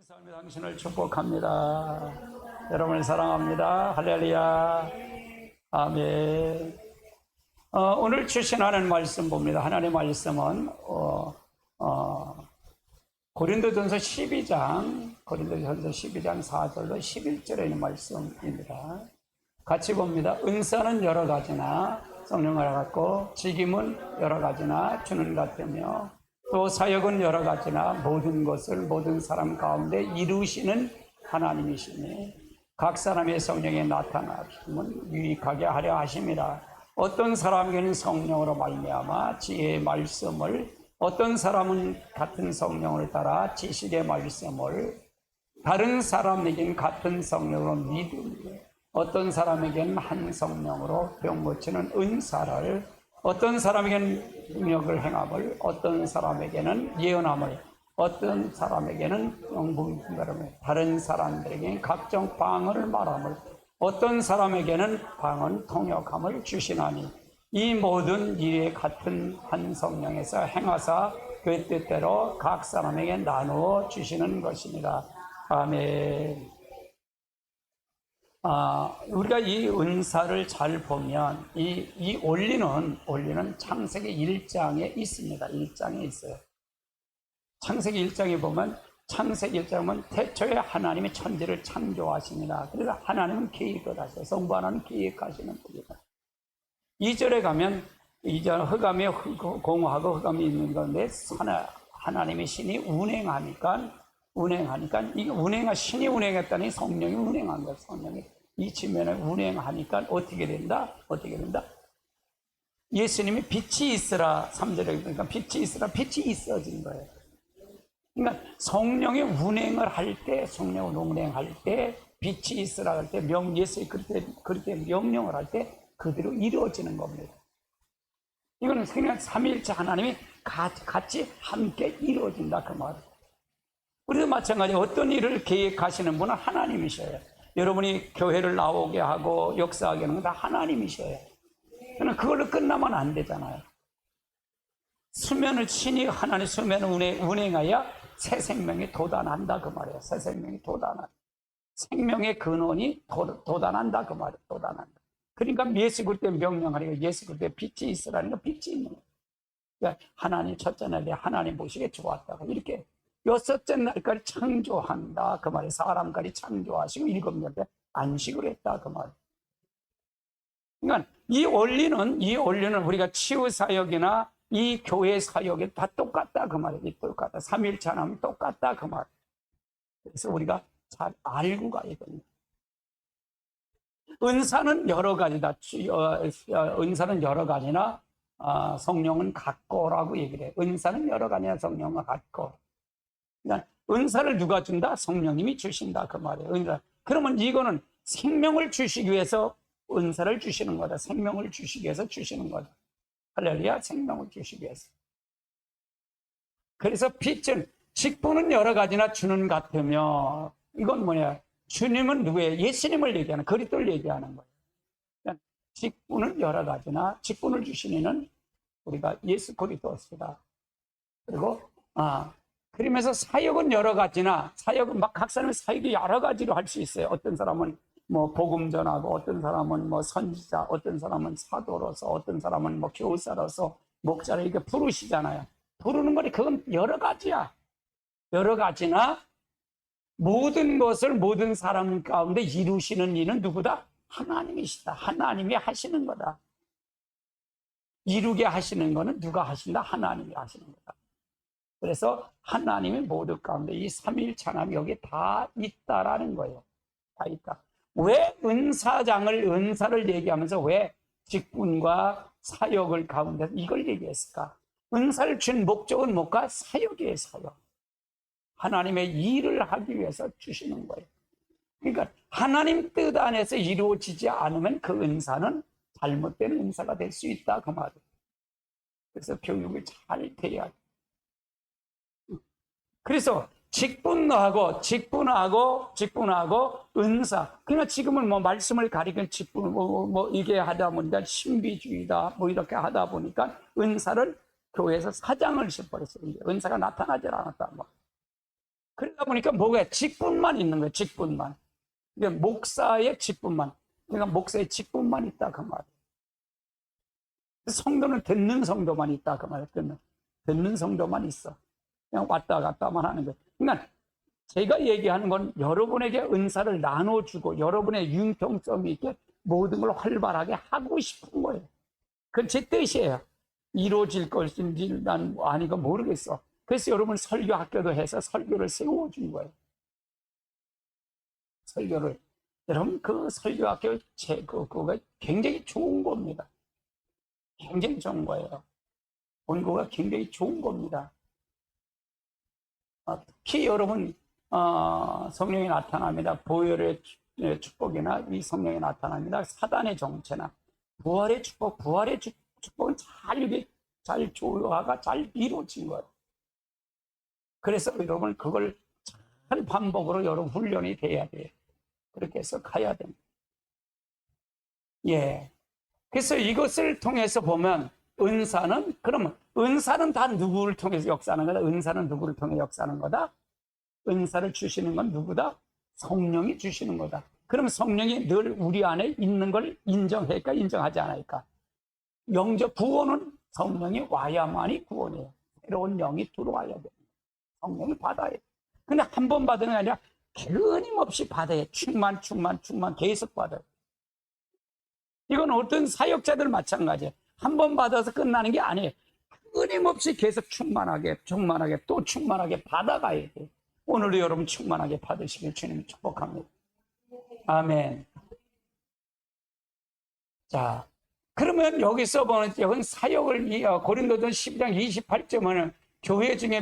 감사합니다. 당신을 축복합니다. 여러분을 사랑합니다. 할렐루야. 아멘. 오늘 주신 하나님 말씀 봅니다. 하나님의 말씀은 고린도전서 12장 4절로 11절에 있는 말씀입니다. 같이 봅니다. 은사는 여러 가지나 성령을 갖고 직임은 여러 가지나 주는 같으며 또 사역은 여러 가지나 모든 것을 모든 사람 가운데 이루시는 하나님이시니 각 사람의 성령에 나타나심은 유익하게 하려 하심이라. 어떤 사람에게는 성령으로 말미암아 지혜의 말씀을, 어떤 사람은 같은 성령을 따라 지식의 말씀을, 다른 사람에게는 같은 성령으로 믿음을, 어떤 사람에게는 한 성령으로 병 고치는 은사를, 어떤 사람에게는 능력을 행함을, 어떤 사람에게는 예언함을, 어떤 사람에게는 영분별함을, 다른 사람들에게는 각종 방언을 말함을, 어떤 사람에게는 방언 통역함을 주시나니 이 모든 일에 같은 한 성령에서 행하사 그 뜻대로 각 사람에게 나누어 주시는 것입니다. 아멘. 우리가 이 은사를 잘 보면 이 원리는 창세기 1장에 있습니다. 1장에 있어요. 창세기 1장에 보면 창세기 1장은 태초에 하나님이 천지를 창조하십니다. 그래서 하나님은 계획을 하셔요. 성부 하나님은 계획하시는 분이다. 2절에 가면 2절 흑암에 공하고 흑암이 있는 건데 하나님의 신이 운행하니까 이 신이 운행했다니 성령이 운행한 거예요. 성령이 이 측면에 운행하니까 어떻게 된다? 예수님이 빛이 있으라 3절에 그러니까 빛이 있으라 빛이 있어진 거예요. 그러니까 성령의 운행을 할 때 빛이 있으라 할 때 예수님이 그렇게 명령을 할 때 그대로 이루어지는 겁니다. 이거는 그냥 삼위일체 하나님이 같이 함께 이루어진다 그 말이에요. 우리도 마찬가지 어떤 일을 계획하시는 분은 하나님이셔요. 여러분이 교회를 나오게 하고 역사하게 하는 건 다 하나님이셔요. 그러나 그걸로 끝나면 안 되잖아요. 신이 하나님 수면을 운행하여 새 생명이 돋아난다 그 말이에요. 새 생명이 돋아난다. 생명의 근원이 돋아난다 그 말이에요. 돋아난다. 그러니까 예수 그리스도에 명령하니까 예수 그리스도에 빛이 있으라니까 빛이 있는 거예요. 그러니까 하나님 첫째 날에 하나님 보시기에 좋았다고 이렇게 여섯째 날까지 창조한다 그 말이에요. 사람까지 창조하시고 일곱 날 때 안식을 했다 그 말이에요. 그러니까 이 원리는 우리가 치유 사역이나 이 교회 사역이 다 똑같다 그 말이에요. 똑같다. 삼위일체 하나님 똑같다 그 말이에요. 그래서 우리가 잘 알고 가야 됩니다. 은사는 여러 가지다. 은사는 여러 가지나 성령은 같고라고 얘기를 해요. 은사는 여러 가지나 성령은 같고. 그러니까 은사를 누가 준다? 성령님이 주신다 그 말이에요. 은사. 그러면 이거는 생명을 주시기 위해서 은사를 주시는 거다. 생명을 주시기 위해서 주시는 거다. 할렐루야. 생명을 주시기 위해서. 그래서 빛은 직분은 여러 가지나 주는 같으며 이건 뭐냐? 주님은 누구예요? 예수님을 얘기하는 그리스도를 얘기하는 거예요. 그러니까 직분은 여러 가지나 직분을 주신 이는 우리가 예수 그리스도입니다. 그리고 그러면서 사역은 여러 가지나 사역은 각 사람의 사역이 여러 가지로 할 수 있어요. 어떤 사람은 뭐 복음 전하고 어떤 사람은 뭐 선지자, 어떤 사람은 사도로서, 어떤 사람은 뭐 교사로서 목자를 이렇게 부르시잖아요. 부르는 거니 그건 여러 가지야. 여러 가지나 모든 것을 모든 사람 가운데 이루시는 이는 누구다? 하나님이시다. 하나님이 하시는 거다. 이루게 하시는 거는 누가 하신다? 하나님이 하시는 거다. 그래서 하나님이 모두 가운데 이 삼위일체 하나님이 여기 다 있다라는 거예요. 다 있다. 왜 은사를 얘기하면서 왜 직분과 사역을 가운데 이걸 얘기했을까? 은사를 준 목적은 뭘까? 사역이에요, 사역. 하나님의 일을 하기 위해서 주시는 거예요. 그러니까 하나님 뜻 안에서 이루어지지 않으면 그 은사는 잘못된 은사가 될 수 있다 그 말이에요. 그래서 교육을 잘 돼야 돼요. 그래서 직분하고 은사. 그러니까 지금은 뭐 말씀을 가리킨 직분, 이게 하다 보니까 신비주의다, 이렇게 하다 보니까 은사를 교회에서 사장을 씌워버렸어요. 은사가 나타나질 않았다. 그러다 보니까 뭐가 직분만 있는 거예요. 직분만. 그러니까 목사의 직분만. 그러니까 목사의 직분만 있다 그 말이에요. 성도는 듣는 성도만 있다 그 말이에요. 듣는 성도만 있어. 그냥 왔다 갔다만 하는 거예요. 그러니까 제가 얘기하는 건 여러분에게 은사를 나눠주고 여러분의 융통성 있게 모든 걸 활발하게 하고 싶은 거예요. 그건 제 뜻이에요. 이루어질 것인지 난 아니고 모르겠어. 그래서 여러분 설교 학교도 해서 설교를 세워준 거예요. 설교를. 여러분 그 설교 학교 그거가 굉장히 좋은 겁니다. 굉장히 좋은 거예요. 본고가 굉장히 좋은 겁니다. 특히 여러분 성령이 나타납니다. 보혈의 축복이나 이 성령이 나타납니다. 사단의 정체나 부활의 축복은 잘 조화가 잘 이루어진 거예요. 그래서 여러분 그걸 잘 반복으로 여러분 훈련이 돼야 돼요. 그렇게 해서 가야 됩니다. 예. 그래서 이것을 통해서 보면 은사는 다 누구를 통해서 역사하는 거다? 은사는 누구를 통해 역사하는 거다? 은사를 주시는 건 누구다? 성령이 주시는 거다. 그럼 성령이 늘 우리 안에 있는 걸 인정할까? 인정하지 않을까? 구원은 성령이 와야만이 구원이에요. 새로운 영이 들어와야 돼요. 성령이 받아야 돼요. 근데 한 번 받는 게 아니라 끊임없이 받아야 충만 계속 받아요. 이건 어떤 사역자들 마찬가지예요. 한 번 받아서 끝나는 게 아니에요. 끊임없이 계속 충만하게 또 충만하게 받아가야 돼요. 오늘도 여러분 충만하게 받으시길 주님 축복합니다. 아멘. 자, 그러면 여기서 보는 여기 사역을 고린도전 12장 28절은 교회 중에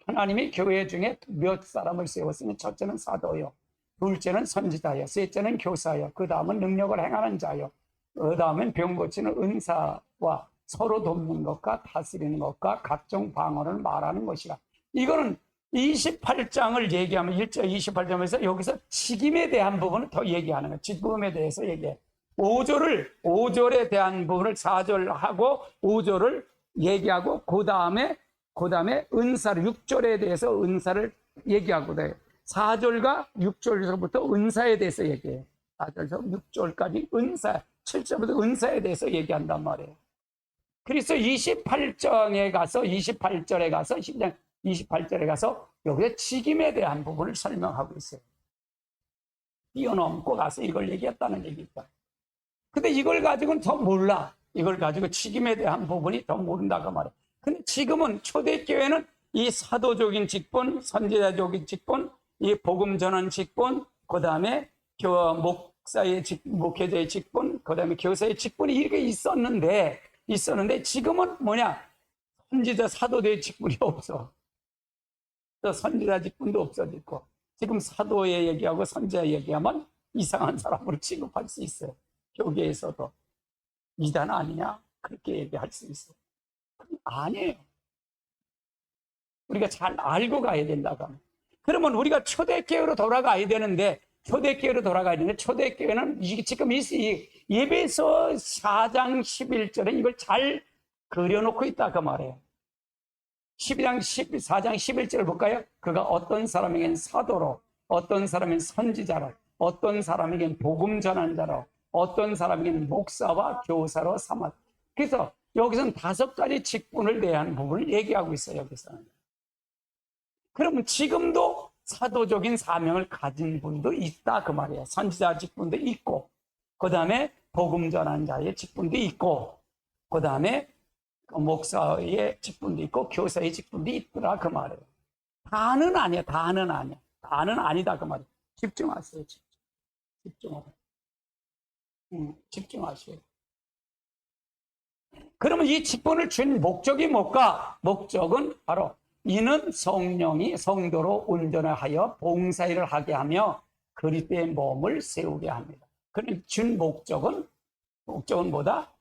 하나님이 교회 중에 몇 사람을 세웠으니 첫째는 사도요, 둘째는 선지자요, 셋째는 교사요, 그 다음은 능력을 행하는 자요, 그 다음은 병 고치는 은사와 서로 돕는 것과 다스리는 것과 각종 방언을 말하는 것이라. 이거는 28장을 얘기하면 1절 28장에서 여기서 직임에 대한 부분을 더 얘기하는 거예요. 직분에 대해서 얘기해요. 5절에 대한 부분을 4절하고 5절을 얘기하고 그 다음에 은사를 6절에 대해서 은사를 얘기하고 돼요. 4절과 6절에서부터 은사에 대해서 얘기해요. 4절에서 6절까지 은사, 7절부터 은사에 대해서 얘기한단 말이에요. 그래서 28절에 가서 10장 28절에 가서 여기서 직임에 대한 부분을 설명하고 있어요. 뛰어넘고 가서 이걸 얘기했다는 얘기입니다. 근데 이걸 가지고는 더 몰라. 이걸 가지고 직임에 대한 부분이 더 모른다고 말해요. 근데 지금은 초대교회는 이 사도적인 직분, 선지자적인 직분, 이 복음 전환 직분, 그 다음에 목회자의 직분, 그 다음에 교사의 직분이 이렇게 있었는데 지금은 뭐냐? 선지자 사도의 직분이 없어. 선지자 직분도 없어졌고, 지금 사도의 얘기하고 선지자 얘기하면 이상한 사람으로 취급할 수 있어요. 교계에서도. 이단 아니냐? 그렇게 얘기할 수 있어요. 아니에요. 우리가 잘 알고 가야 된다고 합니다. 그러면 우리가 초대교회로 돌아가야 되는데, 초대교회는 지금 이 예배서 4장 11절에 이걸 잘 그려놓고 있다 그 말이에요. 4장 11절을 볼까요? 그가 어떤 사람에겐 사도로, 어떤 사람에겐 선지자로, 어떤 사람에겐 복음 전환자로, 어떤 사람에겐 목사와 교사로 삼았다. 그래서 여기서는 5가지 직분을 대한 부분을 얘기하고 있어요. 여기서는. 그러면 지금도 사도적인 사명을 가진 분도 있다 그 말이에요. 선지자 직분도 있고, 그 다음에 복음 전환자의 직분도 있고, 그 다음에 목사의 직분도 있고 교사의 직분도 있더라 그 말이에요. 다는 아니야. 다는 아니다 그 말이에요. 집중하세요. 집중하세요. 그러면 이 직분을 준 목적이 뭘까? 목적은 바로 이는 성령이 성도로 온전하여 봉사일을 하게 하며 그리스도의 몸을 세우게 합니다. 그럼 준 목적은 뭐다?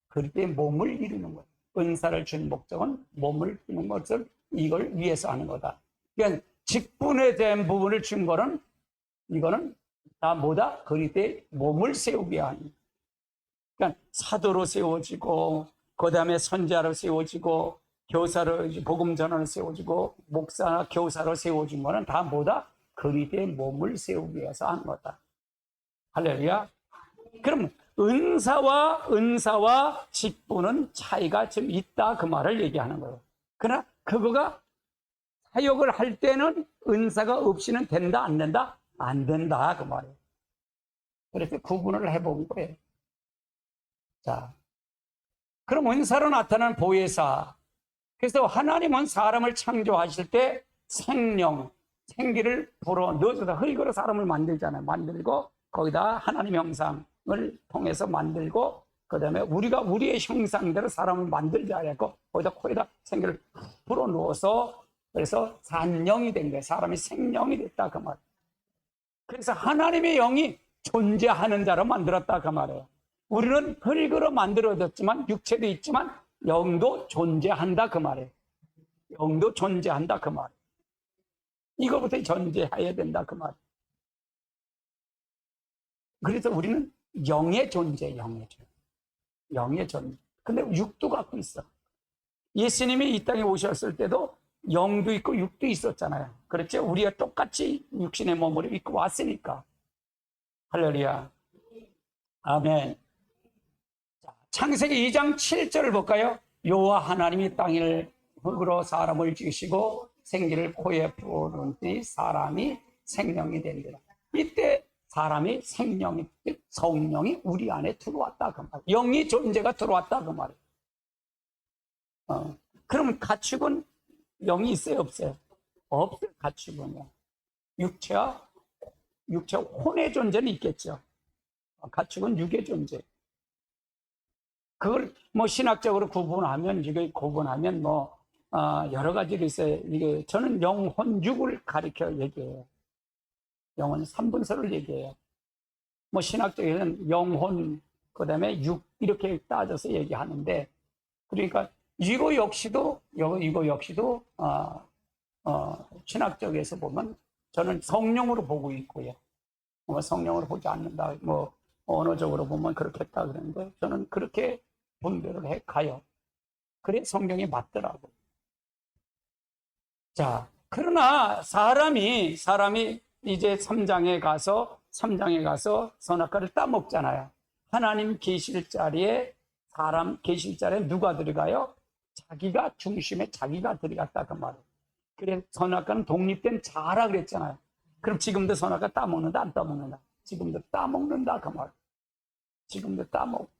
그리스도의 몸을 이루는 거예요. 은사를 준 목적은 몸을 이루는 것을 이걸 위해서 하는 거다. 그러니까 직분에 대한 부분을 준 거는 이거는 다 뭐다? 그리스도의 몸을 세우게 하는. 그러니까 사도로 세워지고, 그 다음에 선지자로 세워지고, 교사를, 복음 전환을 세워주고, 목사나 교사로 세워준 거는 다 뭐다? 그리스도의 몸을 세우기 위해서 한 거다. 할렐루야. 그럼 은사와 직분은 차이가 좀 있다, 그 말을 얘기하는 거예요. 그러나 그거가 사역을 할 때는 은사가 없이는 된다, 안 된다? 안 된다, 그 말이에요. 그래서 구분을 해본 거예요. 자, 그럼 은사로 나타나는 보혜사. 그래서 하나님은 사람을 창조하실 때 생기를 불어 넣어서 흙으로 사람을 만들잖아요. 만들고 거기다 하나님 형상을 통해서 만들고, 그 다음에 우리가 우리의 형상대로 사람을 만들자 했고, 거기다 생기를 불어 넣어서, 그래서 산영이 된 거예요. 사람이 생명이 됐다, 그 말. 그래서 하나님의 영이 존재하는 자로 만들었다, 그 말이에요. 우리는 흙으로 만들어졌지만, 육체도 있지만 영도 존재한다, 그 말이에요. 영도 존재한다, 그 말이에요. 이거부터 존재해야 된다, 그 말이에요. 그래서 우리는 영의 존재. 근데 육도 갖고 있어. 예수님이 이 땅에 오셨을 때도 영도 있고 육도 있었잖아요. 그렇죠? 우리가 똑같이 육신의 몸을 입고 왔으니까. 할렐루야. 아멘. 자, 창세기 2장 7절을 볼까요? 여호와 하나님이 땅을 흙으로 사람을 지으시고 생기를 코에 부어놓은 뒤 사람이 생명이 되니라. 이때 사람이 생명이, 성령이 우리 안에 들어왔다, 그 말. 영이 존재가 들어왔다, 그 말이에요. 그럼 가축은 영이 있어요, 없어요? 없어요, 가축은요. 육체와 혼의 존재는 있겠죠. 가축은 육의 존재. 그걸 뭐 신학적으로 구분하면 여러 가지로 있어요. 이게 저는 영혼 육을 가리켜 얘기해요. 영혼 3분서를 얘기해요. 뭐 신학적에는 영혼, 그 다음에 육, 이렇게 따져서 얘기하는데, 그러니까 이거 역시도 신학적에서 보면 저는 성령으로 보고 있고요. 성령으로 보지 않는다, 언어적으로 보면 그렇겠다 그러는데, 저는 그렇게 분별을 해 가요. 그래 성경이 맞더라고. 자, 그러나 사람이 이제 3장에 가서 선악과를 따먹잖아요. 하나님 계실 자리에, 사람 계실 자리에 누가 들어가요? 자기가 중심에 자기가 들어갔다, 그 말이에요. 그래 선악과는 독립된 자라 그랬잖아요. 그럼 지금도 선악과 따먹는다, 안 따먹는다? 지금도 따먹는다, 그 말이에요. 지금도 따먹.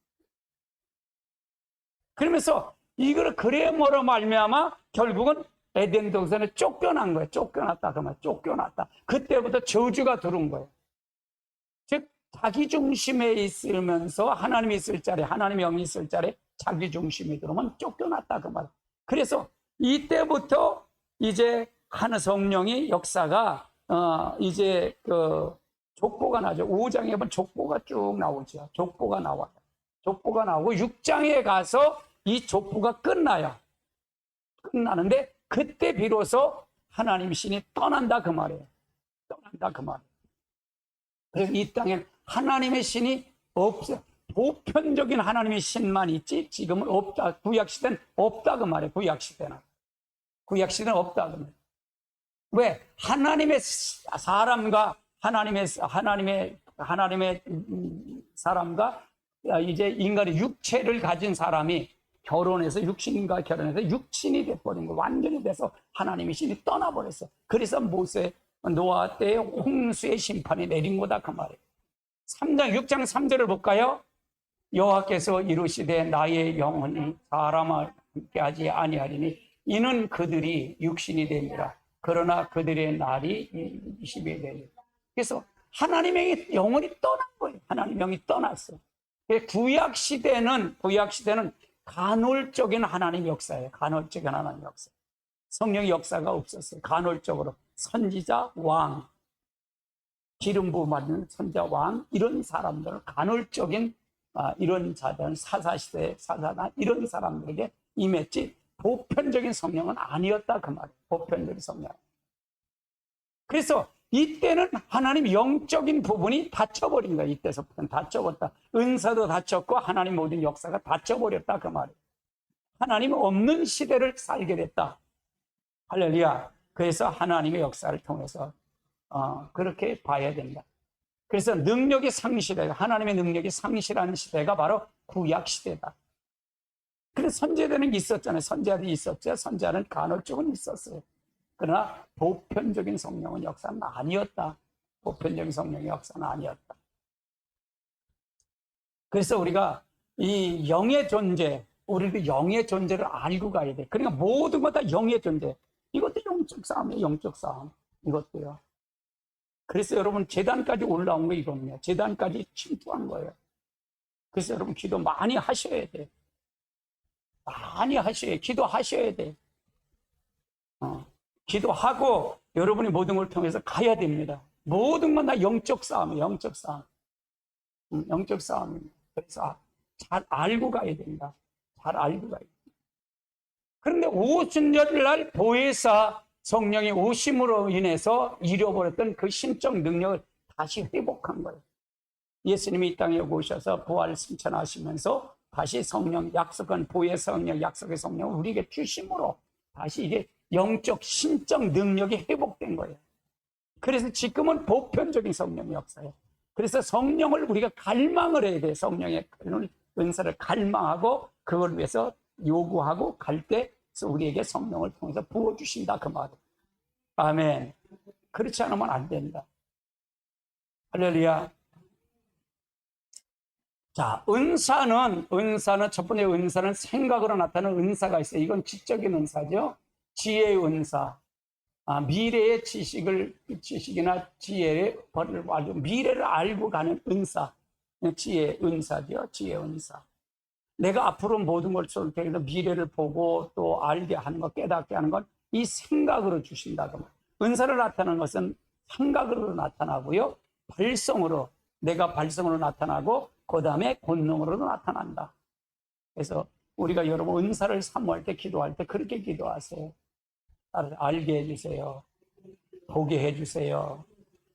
그러면서 이걸 그래 뭐로 말미암아 결국은 에덴 동산에 쫓겨난 거예요. 쫓겨났다, 그 말. 쫓겨났다. 그때부터 저주가 들어온 거예요. 즉 자기 중심에 있으면서 하나님이 있을 자리에, 하나님의 영이 있을 자리에 자기 중심이 들어오면 쫓겨났다, 그 말. 그래서 이때부터 이제 하늘 성령의 역사가 이제 그 족보가 나죠. 5장에 보면 족보가 쭉 나오죠. 족보가 나와요. 족보가 나오고 6장에 가서 이 족보가 끝나요. 끝나는데 그때 비로소 하나님 신이 떠난다, 그 말이에요. 떠난다, 그 말이에요. 그래서 이 땅에 하나님의 신이 없어요. 보편적인 하나님의 신만 있지 지금은 없다. 구약시대는 없다, 그 말이에요. 구약시대는 없다, 그 말이에요. 왜? 하나님의 사람과 하나님의 사람과 이제 인간의 육체를 가진 사람이 결혼해서 육신과 결혼해서 육신이 돼버린 거, 완전히 돼서 하나님의 신이 떠나버렸어. 그래서 노아 때의 홍수의 심판이 내린 거다, 그 말이에요. 6장 3절을 볼까요? 여호와께서 이르시되 나의 영혼이 사람을 함께하지 아니하리니 이는 그들이 육신이 됩니다. 그러나 그들의 날이 20이 되리라. 그래서 하나님의 영혼이 떠난 거예요. 하나님의 영이 떠났어. 구약 시대는 간헐적인 하나님 역사예요. 간헐적인 하나님 역사. 성령의 역사가 없었어요. 간헐적으로 선지자, 왕, 기름 부음 받는 선지자, 왕, 이런 사람들은 간헐적인 이런 자들은 사사시대 사사나 이런 사람들에게 임했지 보편적인 성령은 아니었다, 그 말이에요. 보편적인 성령. 그래서 이때는 하나님 영적인 부분이 닫혀버린 거예요. 이때서부터는 닫혀버렸다. 은사도 닫혔고 하나님 모든 역사가 닫혀버렸다, 그 말이에요. 하나님 없는 시대를 살게 됐다. 할렐루야. 그래서 하나님의 역사를 통해서 그렇게 봐야 된다. 그래서 능력이 상실해요. 하나님의 능력이 상실하는 시대가 바로 구약 시대다. 그래서 선지자들은 있었잖아요. 선지자들이 있었죠. 선지자는 간헐적은 있었어요. 그러나 보편적인 성령은 역사는 아니었다. 보편적인 성령의 역사는 아니었다. 그래서 우리가 이 영의 존재, 우리도 영의 존재를 알고 가야 돼. 그러니까 모든 것 다 영의 존재. 이것도 영적 싸움이에요. 영적 싸움. 이것도요. 그래서 여러분 제단까지 올라온 거 이겁니다. 제단까지 침투한 거예요. 그래서 여러분 기도 많이 하셔야 돼. 많이 하셔야 돼. 기도하셔야 돼. 기도하고 여러분이 모든 걸 통해서 가야 됩니다. 모든 건 다 영적 싸움이에요. 영적 싸움. 영적 싸움입니다. 그래서 잘 알고 가야 된다. 잘 알고 가야 된다. 그런데 오순절날 보혜사 성령이 오심으로 인해서 잃어버렸던 그 신적 능력을 다시 회복한 거예요. 예수님이 이 땅에 오셔서 부활을 승천하시면서 다시 성령, 약속한 보혜사 성령, 약속의 성령을 우리에게 주심으로 다시 이게 영적, 신적 능력이 회복된 거예요. 그래서 지금은 보편적인 성령의 역사예요. 그래서 성령을 우리가 갈망을 해야 돼요. 성령의 은사를 갈망하고 그걸 위해서 요구하고 갈 때 우리에게 성령을 통해서 부어주신다 그 말이에요. 아멘. 그렇지 않으면 안 된다. 할렐루야. 자, 은사는 첫 번째 은사는 생각으로 나타나는 은사가 있어요. 이건 지적인 은사죠. 지혜의 은사. 미래의 지식이나 지혜의 미래를 알고 가는 은사. 지혜의 은사죠. 지혜의 은사. 내가 앞으로 모든 걸 쏠때 미래를 보고 또 알게 하는 것, 깨닫게 하는 건 이 생각으로 주신다고. 은사를 나타내는 것은 생각으로 나타나고요. 내가 발성으로 나타나고 그 다음에 권능으로도 나타난다. 그래서 우리가 여러분 은사를 사모할 때 기도할 때 그렇게 기도하세요. 알게 해주세요. 보게 해주세요.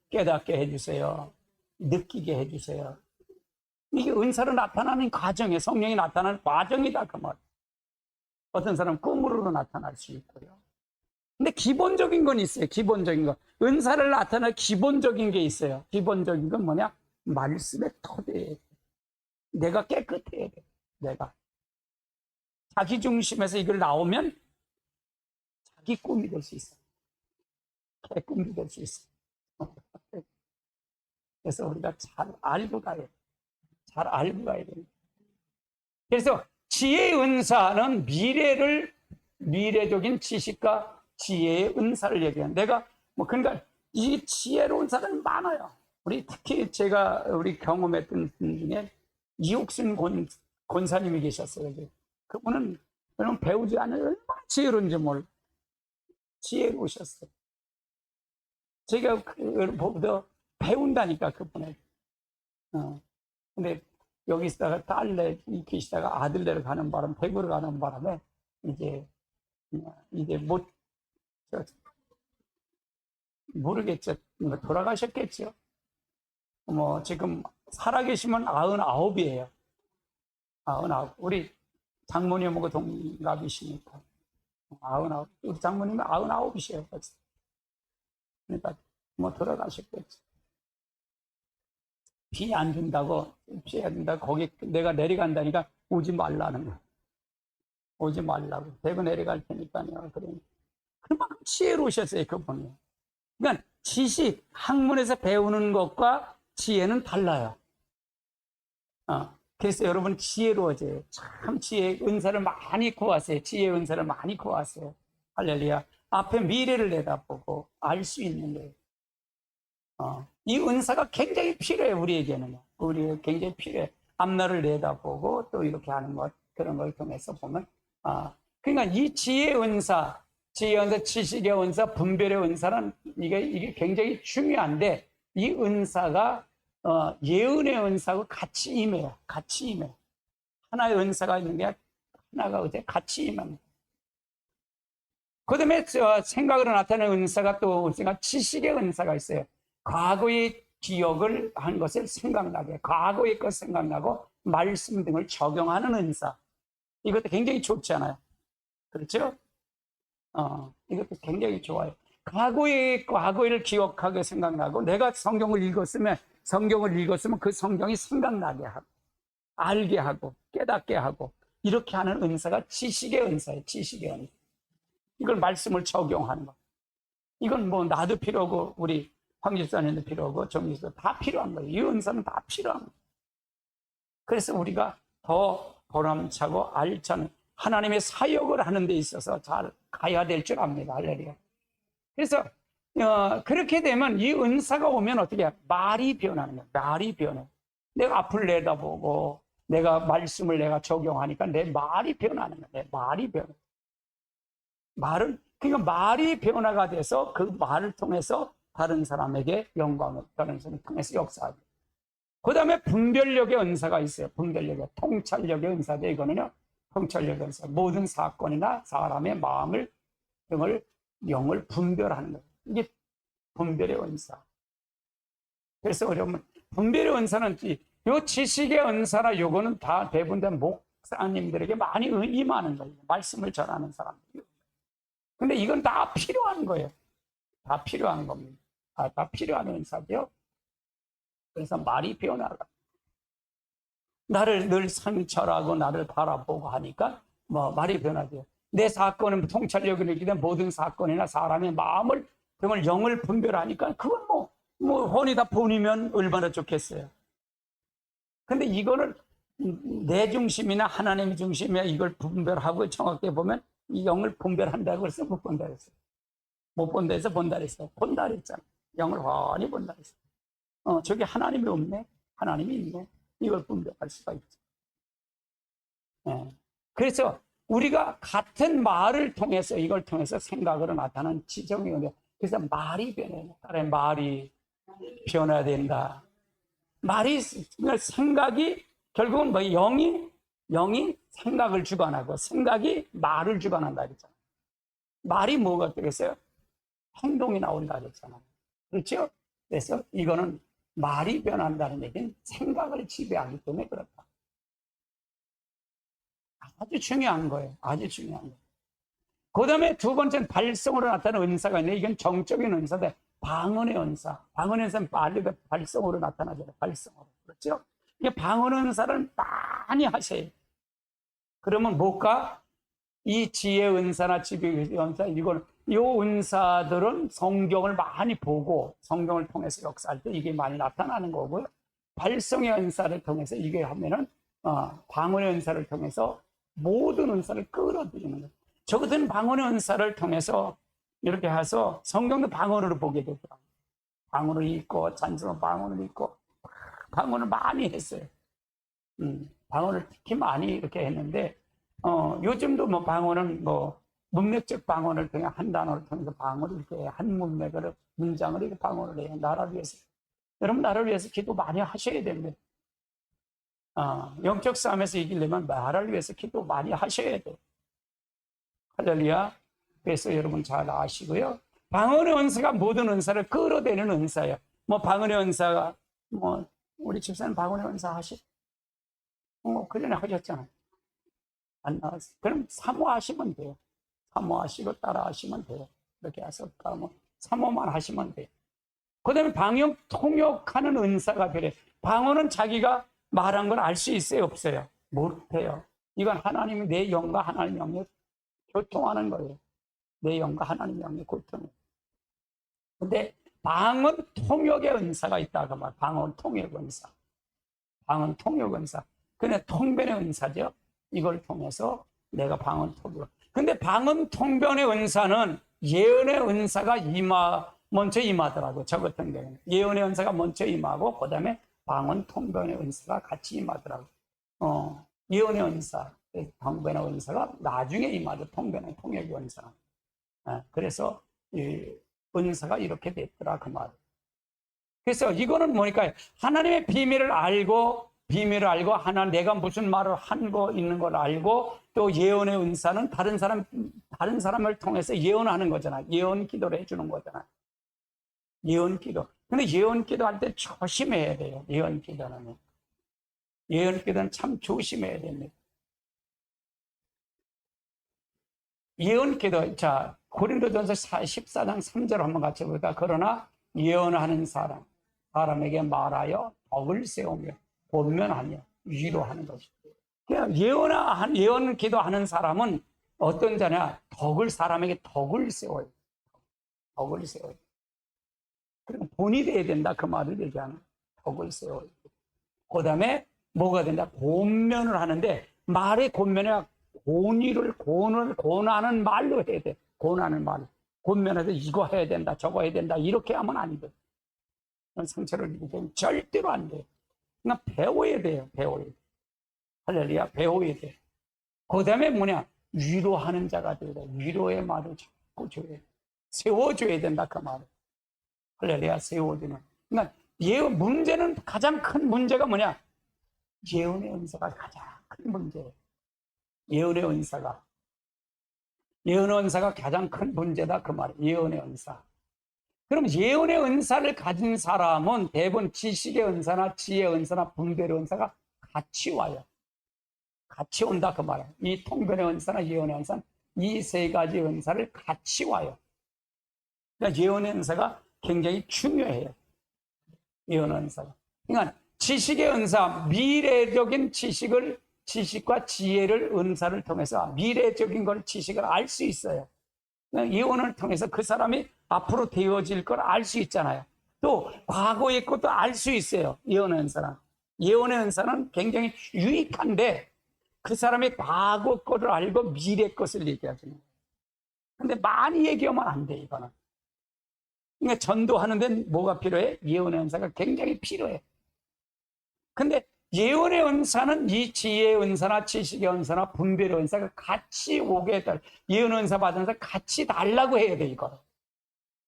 깨닫게 해주세요. 느끼게 해주세요. 이게 은사로 나타나는 과정이에요. 성령이 나타나는 과정이다 그 말. 어떤 사람은 꿈으로 나타날 수 있고요. 근데 기본적인 건 있어요. 기본적인 거. 은사를 나타낼 기본적인 게 있어요. 기본적인 건 뭐냐? 말씀의 토대에 내가 깨끗해야 돼. 내가 자기 중심에서 이걸 나오면 자기 꿈이 될 수 있어. 개 꿈이 될 수 있어. 그래서 우리가 잘 알고 가야 돼. 잘 알고 가야 됩니다. 그래서 지혜의 은사는 미래적인 지식과 지혜의 은사를 얘기해요. 내가 그러니까 이 지혜로운 사람이 많아요. 특히 우리 경험했던 분 중에 이옥순 권사님이 계셨어요. 그분은 배우지 않은 얼마나 지혜로운지 몰라. 지혜로우셨어요. 제가 보다 배운다니까 그분을. 근데 여기 있다가 딸내 계시다가 아들내로 가는 바람, 대구로 가는 바람에 이제 모르겠죠. 돌아가셨겠죠. 지금 살아계시면 99이에요. 99. 우리 장모님하고 동갑이시니까. 99. 우리 장모님은 99이세요. 그러니까 돌아가셨겠죠. 비 안 준다고, 거기 내가 내려간다니까 오지 말라는 거야. 오지 말라고. 대구 내려갈 테니까요. 그만큼 지혜로우셨어요, 그분이. 그러니까 지식, 학문에서 배우는 것과 지혜는 달라요. 그래서 여러분 지혜로워져요. 참 지혜의 은사를 많이 구하세요. 지혜의 은사를 많이 구하세요. 할렐루야. 앞에 미래를 내다보고 알 수 있는 거예요. 이 은사가 굉장히 필요해요, 우리에게는. 우리에게 굉장히 필요해. 앞날을 내다보고 또 이렇게 하는 것, 그런 걸 통해서 보면, 그러니까 이 지혜의 은사, 지식의 은사, 분별의 은사는 이게 굉장히 중요한데, 이 은사가, 예언의 은사하고 같이 임해요. 같이 임해요. 하나의 은사가 있는 게 하나가 같이 임합니다. 그 다음에 생각으로 나타나는 은사가 또 지식의 은사가 있어요. 과거의 기억을 한 것을 생각나게, 과거의 것 생각나고 말씀 등을 적용하는 은사. 이것도 굉장히 좋잖아요. 그렇죠? 이것도 굉장히 좋아요. 과거를 기억하게 생각나고, 내가 성경을 읽었으면 그 성경이 생각나게 하고, 알게 하고, 깨닫게 하고, 이렇게 하는 은사가 지식의 은사예요. 지식의 은사. 이걸 말씀을 적용하는 거. 이건 뭐 나도 필요하고, 우리 황 집사님도 필요하고, 정 집사도 다 필요한 거예요. 이 은사는 다 필요한 거예요. 그래서 우리가 더 보람차고 알찬 하나님의 사역을 하는 데 있어서 잘 가야 될 줄 압니다. 할렐루야. 그래서 그렇게 되면 이 은사가 오면 어떻게 해? 말이 변하는 거야. 말이 변해. 내가 앞을 내다보고 내가 말씀을 내가 적용하니까 내 말이 변하는 거야. 내 말이 변해. 그러니까 말이 변화가 돼서 그 말을 통해서 다른 사람에게 영광을, 다른 사람을 통해서 역사하고. 그 다음에 분별력의 은사가 있어요. 분별력의, 통찰력의 은사인데, 이거는요, 통찰력의 은사. 모든 사건이나 사람의 마음을, 영을 분별하는 거예요. 이게 분별의 은사. 그래서 여러분, 분별의 은사는, 요 지식의 은사나 요거는 다 대부분 다 목사님들에게 많이 임하는 거예요. 말씀을 전하는 사람들. 근데 이건 다 필요한 거예요. 다 필요한 겁니다. 다 필요한 은사죠. 그래서 말이 변화가. 나를 늘 상철하고 나를 바라보고 하니까 말이 변하죠. 내 사건은 통찰력을 있기 때문에 모든 사건이나 사람의 마음을, 정말 영을 분별하니까 그건 혼이 다 본이면 얼마나 좋겠어요. 근데 이거를 내 중심이나 하나님의 중심이나 이걸 분별하고 정확하게 보면 이 영을 분별한다고 해서 못 본다 그랬어요. 못 본다 해서 본다 그랬어요. 본다 그랬잖아. 영을 훤히 본다 그랬어요. 저기 하나님이 없네? 하나님이 있네? 이걸 분별할 수가 있죠. 네. 그래서 우리가 같은 말을 통해서, 이걸 통해서 생각으로 나타나는 지정이 오는데, 그래서 말이 변해요. 딸의 말이 변화된다. 말이, 생각이, 결국은 영이 생각을 주관하고, 생각이 말을 주관한다 그랬잖아요. 말이 뭐가 되겠어요? 행동이 나온다 그랬잖아요. 그렇죠? 그래서 이거는 말이 변한다는 얘기는 생각을 지배하기 때문에 그렇다. 아주 중요한 거예요. 아주 중요한 거예요. 그 다음에 두 번째는 발성으로 나타나는 은사가 있는데, 이건 정적인 은사인데, 방언의 은사. 방언의 은사는 발성으로 나타나잖아요. 발성으로. 그렇죠? 이게 방언의 은사를 많이 하세요. 그러면 뭘까? 이 지혜 은사나 지배 은사, 이 은사들은 성경을 많이 보고 성경을 통해서 역사할 때 이게 많이 나타나는 거고요. 발성의 은사를 통해서 이게 하면은 방언의 은사를 통해서 모든 은사를 끌어들이는 거예요. 저 같은 방언의 은사를 통해서 이렇게 해서 성경도 방언으로 보게 되더라고요. 방언을 읽고 찬송은 방언을 읽고 방언을 많이 했어요. 방언을 특히 많이 이렇게 했는데 요즘도 방언은 문맥적 방언을 통해 한 단어를 통해서 방언을 이렇게 한 문장을 이렇게 방언을 해요. 나라를 위해서. 여러분, 나라를 위해서 기도 많이 하셔야 됩니다. 영적 싸움에서 이기려면 나라를 위해서 기도 많이 하셔야 돼요. 할렐루야. 그래서 여러분 잘 아시고요. 방언의 은사가 모든 은사를 끌어대는 은사예요. 방언의 은사가, 우리 집사님 방언의 은사 그 전에 하셨잖아요. 안 나왔어요. 그럼 사모하시면 돼요. 사모하시고 따라하시면 돼요. 이렇게 해서 사모만 하시면 돼요. 그 다음에 방언 통역하는 은사가 필요해요. 방언은 자기가 말한 걸 알 수 있어요, 없어요? 못해요. 이건 하나님이 내 영과 하나님의 영에 교통하는 거예요. 내 영과 하나님의 영에 교통해요. 근데 방언 통역의 은사가 있다고 말해요. 방언 통역 은사. 방언 통역 은사. 그냥 통변의 은사죠. 이걸 통해서 내가 방언 통역. 근데 방언 통변의 은사는 예언의 은사가 먼저 임하더라고요. 저 같은 경우는. 예언의 은사가 먼저 임하고, 그 다음에 방언 통변의 은사가 같이 임하더라고요. 예언의 은사, 통변의 은사가 나중에 임하죠. 통변의 통역의 은사. 그래서 이 은사가 이렇게 됐더라, 그 말. 그래서 이거는 뭐니까, 하나님의 비밀을 알고, 내가 무슨 말을 한 거 있는 걸 알고, 또 예언의 은사는 다른 사람을 통해서 예언하는 거잖아. 예언 기도를 해주는 거잖아. 예언 기도. 근데 예언 기도 할 때 조심해야 돼요. 예언 기도는 참 조심해야 됩니다. 예언기도, 자, 고린도전서 14장 3절 한번 같이 볼까? 그러나 예언하는 사람에게 말하여 덕을 세우며 권면하며 위로하는 것이다. 그냥 예언 기도하는 사람은 어떤 자냐? 사람에게 덕을 세워요. 덕을 세워요. 그러니까 본이 돼야 된다. 그 말을 얘기하는. 덕을 세워요. 그 다음에 뭐가 된다? 권면을 하는데, 말의 권면에 권하는 말로 해야 돼. 권하는 말. 권면해서 이거 해야 된다, 저거 해야 된다, 이렇게 하면 안 돼. 상처를 입으면 절대로 안 돼. 그냥 배워야 돼요. 배워야 돼. 할렐루야, 배워야 돼. 그 다음에 뭐냐? 위로하는 자가 되야 돼. 위로의 말을 자꾸 줘야 돼. 세워줘야 된다, 그 말을. 할렐루야, 세워주는. 그러니까 문제는, 가장 큰 문제가 뭐냐? 예언의 은사가 가장 큰 문제예요. 예언의 은사가 가장 큰 문제다, 그 말이에요. 예언의 은사. 그럼 예언의 은사를 가진 사람은 대부분 지식의 은사나 지혜의 은사나 분별의 은사가 같이 와요. 같이 온다, 그 말이에요. 이 통변의 은사나 예언의 은사는 이 세 가지 은사를 같이 와요. 그러니까 예언의 은사가 굉장히 중요해요. 예언의 은사가. 그러니까 지식의 은사, 미래적인 지식과 지혜를 은사를 통해서 미래적인 걸 지식을 알 수 있어요. 예언을 통해서 그 사람이 앞으로 되어질 걸 알 수 있잖아요. 또 과거의 것도 알 수 있어요. 예언의 은사는. 예언의 은사는 굉장히 유익한데 그 사람의 과거 것을 알고 미래 것을 얘기하시는 거예요. 근데 많이 얘기하면 안 돼, 이거는. 그러니까 전도하는데 뭐가 필요해? 예언의 은사가 굉장히 필요해. 근데 예언의 은사는 이 지혜의 은사나 지식의 은사나 분별의 은사가 같이 오게 될, 예언의 은사 받은 사람 같이 달라고 해야 돼,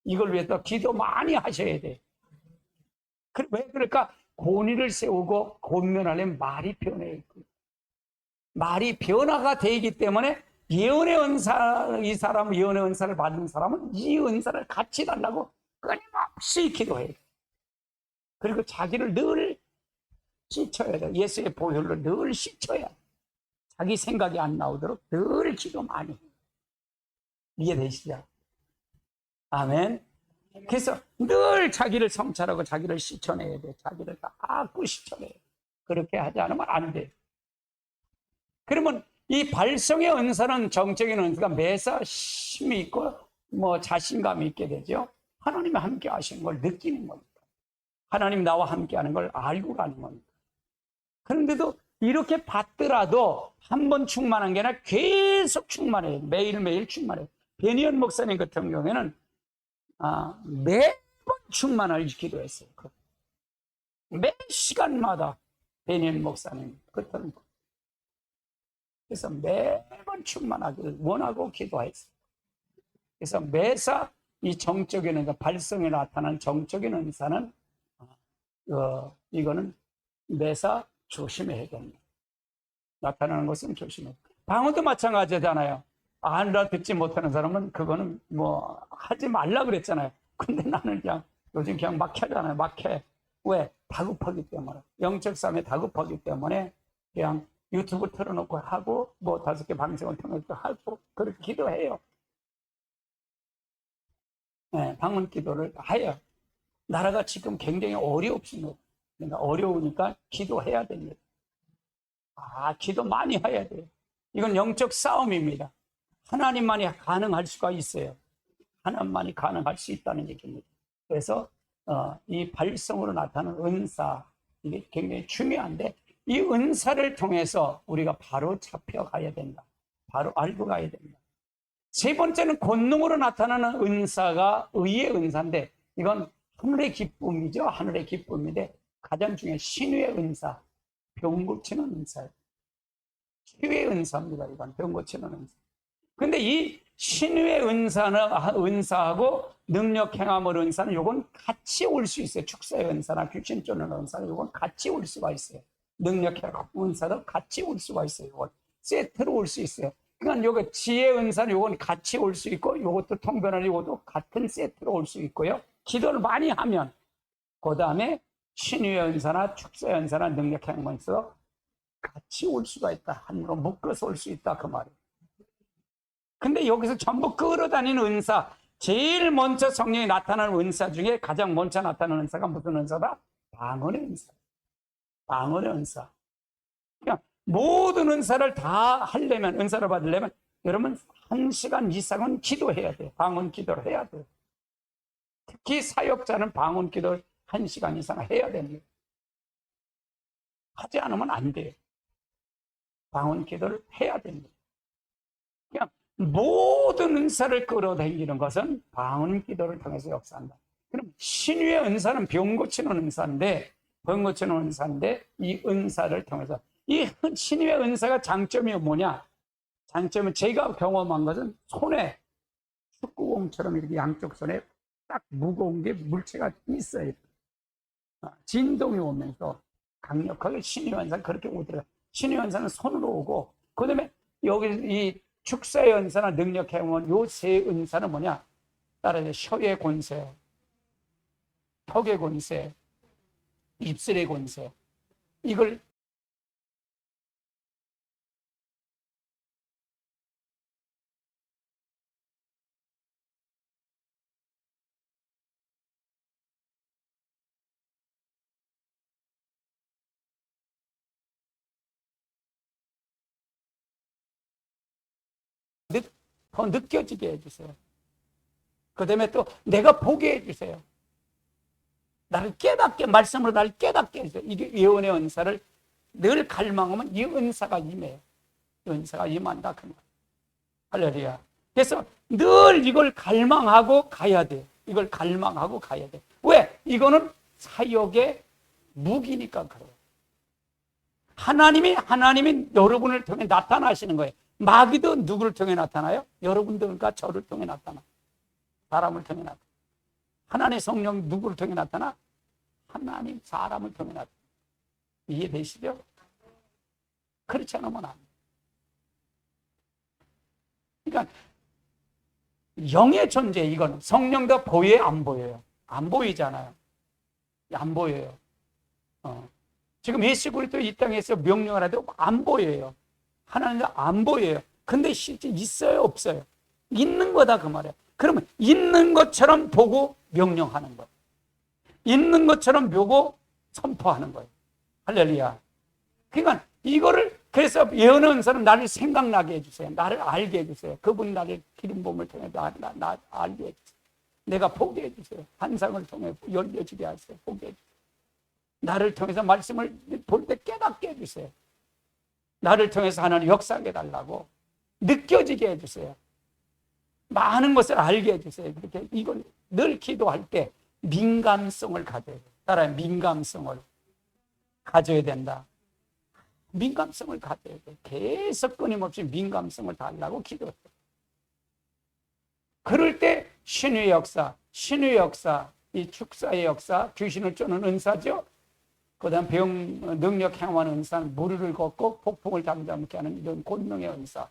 이걸 위해서 기도 많이 하셔야 돼. 왜 그럴까? 권위를 세우고 권면하려면 말이 변해야 돼. 말이 변화가 되기 때문에 예언의 은사, 이 사람은 예언의 은사를 받은 사람은 이 은사를 같이 달라고 끊임없이 기도해야 돼. 그리고 자기를 늘 씻어야 돼. 예수의 보혈로 늘 씻어야 돼. 자기 생각이 안 나오도록 늘 기도 많이 해. 이해되시죠? 아멘. 그래서 늘 자기를 성찰하고 자기를 씻어내야 돼. 자기를 자꾸 씻어내야 돼. 그렇게 하지 않으면 안 돼. 그러면 이 발성의 은사는, 정적인 은사가 매사 힘이 있고 자신감이 있게 되죠. 하나님이 함께 하시는 걸 느끼는 겁니다. 하나님 나와 함께 하는 걸 알고 가는 겁니다. 그런데도 이렇게 받더라도 한 번 충만한 게 아니라 계속 충만해요. 매일매일 충만해요. 베니언 목사님 같은 경우에는 매번 충만을 기도했어요. 매 시간마다 베니언 목사님 같은. 그래서 매번 충만하기를 원하고 기도했어요. 그래서 매사 이 정적인 은사, 발성에 나타난 정적인 은사는 이거는 매사 조심해야 됩니다. 나타나는 것은 조심해야 됩니다. 방언도 마찬가지잖아요. 알아듣지 못하는 사람은 그거는 하지 말라 그랬잖아요. 근데 나는 요즘 그냥 막 하잖아요. 막 해. 왜? 다급하기 때문에. 영적 싸움에 다급하기 때문에 그냥 유튜브 틀어놓고 하고 5개 방송을 통해서 하고 그렇게 기도해요. 네, 방문 기도를 해요. 나라가 지금 굉장히 어렵습니다. 그러니까 어려우니까 기도해야 됩니다. 기도 많이 해야 돼요. 이건 영적 싸움입니다. 하나님만이 가능할 수가 있어요. 하나님만이 가능할 수 있다는 얘기입니다. 그래서 이 발성으로 나타나는 은사, 이게 굉장히 중요한데 이 은사를 통해서 우리가 바로 잡혀가야 된다. 바로 알고 가야 된다. 세 번째는 권능으로 나타나는 은사가 의의 은사인데 이건 하늘의 기쁨이죠. 하늘의 기쁨인데 가장 중요한 신유의 은사, 병 고치는 은사예요. 치유의 은사입니다. 이건 병 고치는 은사. 근데 이 신유의 은사하고 능력 행함의 은사는 이건 같이 올 수 있어요. 축사의 은사나 귀신 쫓는 은사는 이건 같이 올 수가 있어요. 능력 행함 은사도 같이 올 수가 있어요. 이건 세트로 올 수 있어요. 그러니까 요거 지혜 은사는 요건 같이 올 수 있고 요것도 통변을 요것도 같은 세트로 올 수 있고요. 기도를 많이 하면 그 다음에 신유의 은사나 축사의 은사나 능력 행함 은사도 같이 올 수가 있다. 한으로 묶어서 올 수 있다. 그 말이에요. 근데 여기서 전부 끌어다니는 은사, 제일 먼저 성령이 나타나는 은사 중에 가장 먼저 나타나는 은사가 무슨 은사다? 방언의 은사. 방언의 은사. 그냥 모든 은사를 다 하려면, 은사를 받으려면 여러분 1시간 이상은 기도해야 돼요. 방언 기도를 해야 돼요. 특히 사역자는 방언 기도를 1시간 이상 해야 됩니다. 하지 않으면 안 돼요. 방언 기도를 해야 됩니다. 그냥 모든 은사를 끌어당기는 것은 방언 기도를 통해서 역사한다. 그럼 신유의 은사는 병 고치는 은사인데, 이 은사를 통해서, 이 신유의 은사가 장점이 뭐냐? 장점은 제가 경험한 것은 손에, 축구공처럼 이렇게 양쪽 손에 딱 무거운 게 물체가 있어요. 진동이 오면서 강력하게 신유의 은사는 그렇게 오더라고요. 신유의 은사는 손으로 오고, 그 다음에 여기 이 축사의 은사나 능력의 영혼, 요 세 은사는 뭐냐? 따라서 혀의 권세, 턱의 권세, 입술의 권세. 이걸 더 느껴지게 해주세요. 그 다음에 또 내가 보게 해주세요. 나를 깨닫게, 말씀으로 나를 깨닫게 해주세요. 이게 예언의 은사를 늘 갈망하면 이 은사가 임해요. 이 은사가 임한다. 그 말. 할렐루야. 그래서 늘 이걸 갈망하고 가야 돼. 이걸 갈망하고 가야 돼. 왜? 이거는 사역의 무기니까 그래요. 하나님이 여러분을 통해 나타나시는 거예요. 마귀도 누구를 통해 나타나요? 여러분들과 저를 통해 나타나. 사람을 통해 나타나. 하나님의 성령 누구를 통해 나타나? 하나님 사람을 통해 나타나. 이해되시죠? 그렇지 않으면 안 돼. 그러니까 영의 존재, 이거는 성령도 보여요, 안 보여요? 안 보이잖아요. 안 보여요. 지금 예수 그리스도 이 땅에서 명령을 해도 안 보여요. 하나님도 안 보여요. 근데 실제 있어요, 없어요? 있는 거다 그 말이에요. 그러면 있는 것처럼 보고 명령하는 거예요. 있는 것처럼 보고 선포하는 거예요. 할렐루야. 그러니까 이거를, 그래서 예언의 은사는 나를 생각나게 해주세요. 나를 알게 해주세요. 그분이 나를 기름 부음을 통해 나 알게 해주세요. 내가 보게 해주세요. 환상을 통해 열려지게 하세요. 보게 해주세요. 나를 통해서 말씀을 볼 때 깨닫게 해주세요. 나를 통해서 하나님 역사하게 해달라고 느껴지게 해주세요. 많은 것을 알게 해주세요. 그렇게 이걸 늘 기도할 때 민감성을 가져야 돼요. 따라요. 민감성을 가져야 된다. 민감성을 가져야 돼요. 계속 끊임없이 민감성을 달라고 기도해요. 그럴 때 신유의 역사, 이 축사의 역사, 귀신을 쫓는 은사죠. 그 다음 병, 능력 행하는 은사는 무리를 걷고 폭풍을 잠잠케 하는 이런 권능의 은사.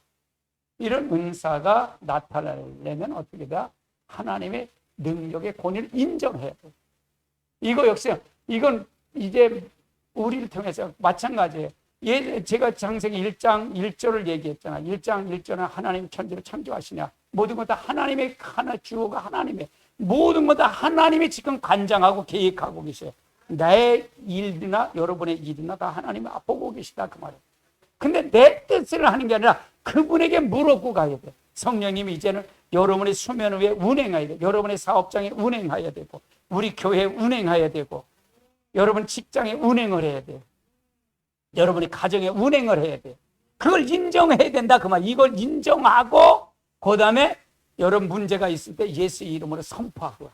이런 은사가 나타나려면 어떻게 돼? 하나님의 능력의 권위를 인정해야 돼. 이거 역시, 이건 이제 우리를 통해서 마찬가지예요. 제가 창세기 1장 1절을 얘기했잖아. 1장 1절은 하나님 천지를 창조하시냐. 모든 것 다 하나님의 하나 주어가 하나님의 모든 것 다 하나님이 지금 관장하고 계획하고 계세요. 나의 일이나 여러분의 일이나 다 하나님이 보고 계시다 그 말이에요. 근데 내 뜻을 하는 게 아니라 그분에게 물어보고 가야 돼. 성령님이 이제는 여러분의 수면 위에 운행해야 돼. 여러분의 사업장에 운행해야 되고, 우리 교회에 운행해야 되고, 여러분 직장에 운행을 해야 돼. 여러분의 가정에 운행을 해야 돼. 그걸 인정해야 된다 그 말. 이걸 인정하고 그 다음에 여러분 문제가 있을 때 예수 이름으로 선포하고.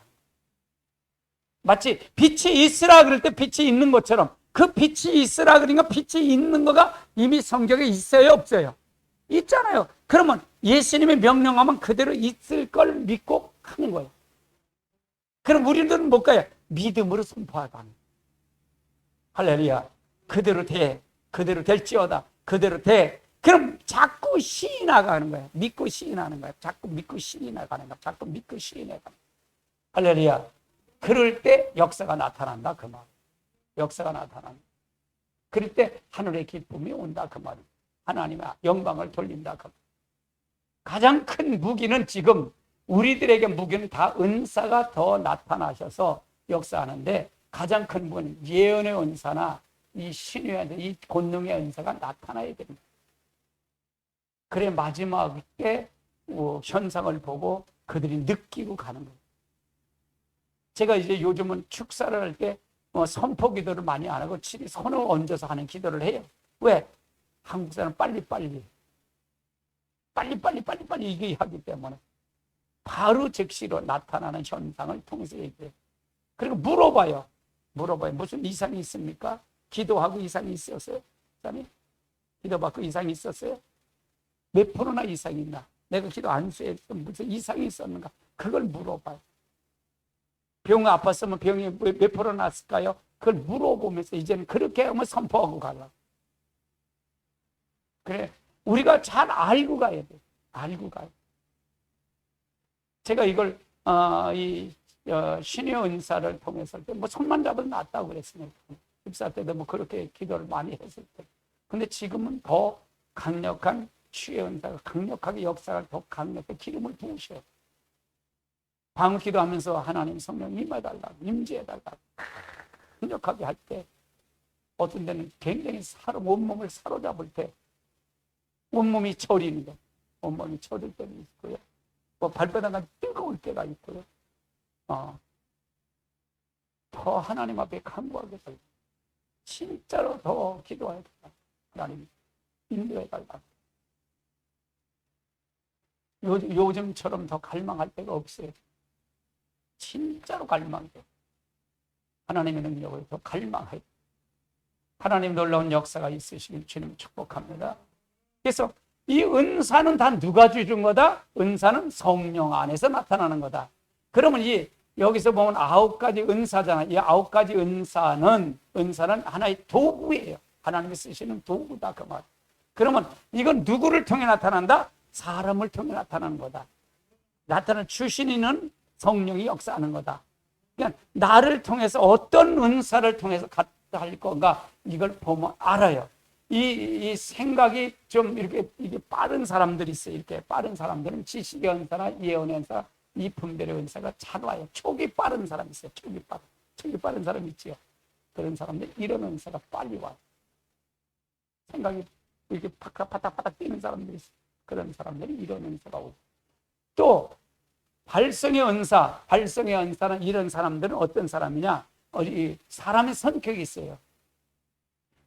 마치 빛이 있으라 그럴 때 빛이 있는 것처럼, 그 빛이 있으라 그러니까 빛이 있는 거가 이미 성경에 있어요, 없어요? 있잖아요. 그러면 예수님의 명령하면 그대로 있을 걸 믿고 하는 거예요. 그럼 우리들은 못 가요. 믿음으로 선포하고 하는 거예요. 할렐루야. 그대로 돼. 그대로 될지어다. 그대로 돼. 그럼 자꾸 시인하가는 거예요. 믿고 시인하는 거예요. 자꾸 믿고 시인하가는 거예요. 자꾸 믿고 시인하가는 거예요. 할렐루야. 그럴 때 역사가 나타난다 그 말. 역사가 나타난다. 그럴 때 하늘의 기쁨이 온다 그 말. 하나님의 영광을 돌린다 그 말. 가장 큰 무기는 지금 우리들에게 무기는 다 은사가 더 나타나셔서 역사하는데 가장 큰 무기는 예언의 은사나 이 신유의 이 권능의 은사가 나타나야 됩니다. 그래 마지막에 현상을 보고 그들이 느끼고 가는 거예요. 제가 이제 요즘은 축사를 할 때 선포 기도를 많이 안 하고 손을 얹어서 하는 기도를 해요. 왜? 한국 사람 빨리빨리 이게 하기 때문에 바로 즉시로 나타나는 현상을 통해서 얘기해요. 그리고 물어봐요. 무슨 이상이 있습니까? 기도하고 이상이 있었어요? 기도받고 이상이 있었어요? 몇 프로나 이상이 있나? 내가 기도 안 수했어 무슨 이상이 있었는가? 그걸 물어봐요. 병 아팠으면 병이 몇 프로 났을까요? 그걸 물어보면서 이제는 그렇게 하면 선포하고 가려고. 그래, 우리가 잘 알고 가야 돼. 알고 가요. 제가 이걸 신의 은사를 통해서 손만 잡아도 낫다고 그랬습니다. 입사 때도 그렇게 기도를 많이 했을 때. 근데 지금은 더 강력한 치유의 은사가 강력하게 역사를 더 강력하게 기름을 부으셔요. 방울 기도하면서 하나님 성령 임해달라고, 임재해달라고 강력하게 할 때 어떤 데는 굉장히 온몸을 사로잡을 때 온몸이 저리는 거, 온몸이 저릴 때도 있고요. 발바닥이 뜨거울 때가 있고요. 더 하나님 앞에 간구하게 될 진짜로 더 기도해야 된다. 하나님 인도해달라. 요즘처럼 더 갈망할 때가 없어요. 진짜로 갈망해요. 하나님의 능력을 더 갈망해요. 하나님 놀라운 역사가 있으시길 주님 축복합니다. 그래서 이 은사는 다 누가 주는 거다? 은사는 성령 안에서 나타나는 거다. 그러면 여기서 보면 9가지 은사잖아. 이 9가지 은사는 하나의 도구예요. 하나님이 쓰시는 도구다 그 말. 그러면 이건 누구를 통해 나타난다? 사람을 통해 나타나는 거다. 나타나는 주신이는 성령이 역사하는 거다. 그러니까 나를 통해서 어떤 은사를 통해서 할 건가 이걸 보면 알아요. 이 생각이 좀 이게 빠른 사람들이 있어요. 이렇게 빠른 사람들은 지식의 은사나 예언의 은사, 이 분별의 은사가 잘 와요. 촉이 빠른 사람이 있어요. 촉이 빠른 사람이 있지요. 그런 사람들 이런 은사가 빨리 와요. 생각이 이렇게 파닥파닥 뛰는 사람들이 있어요. 그런 사람들이 이런 은사가 오고. 또 발성의 은사는 이런 사람들은 어떤 사람이냐? 사람의 성격이 있어요.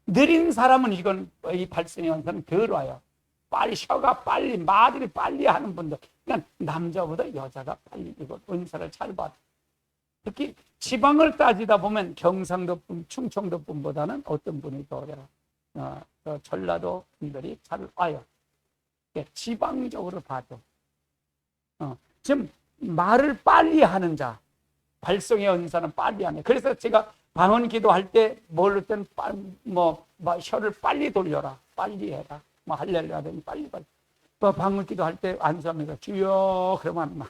느린 사람은 이 발성의 은사는 덜 와요. 혀가 빨리, 말을 빨리 하는 분들. 그러니까 남자보다 여자가 빨리 은사를 잘 받아. 특히 지방을 따지다 보면 경상도 분, 충청도 분보다는 어떤 분이 더 전라도 분들이 잘 와요. 지방적으로 봐도. 지금 말을 빨리 하는 자, 발성의 은사는 빨리 하네. 그래서 제가 방언 기도할 때 모를 때는 혀를 빨리 돌려라, 빨리 해라. 할렐루야든 빨리. 방언 기도할 때 안수하면서 주여 그러면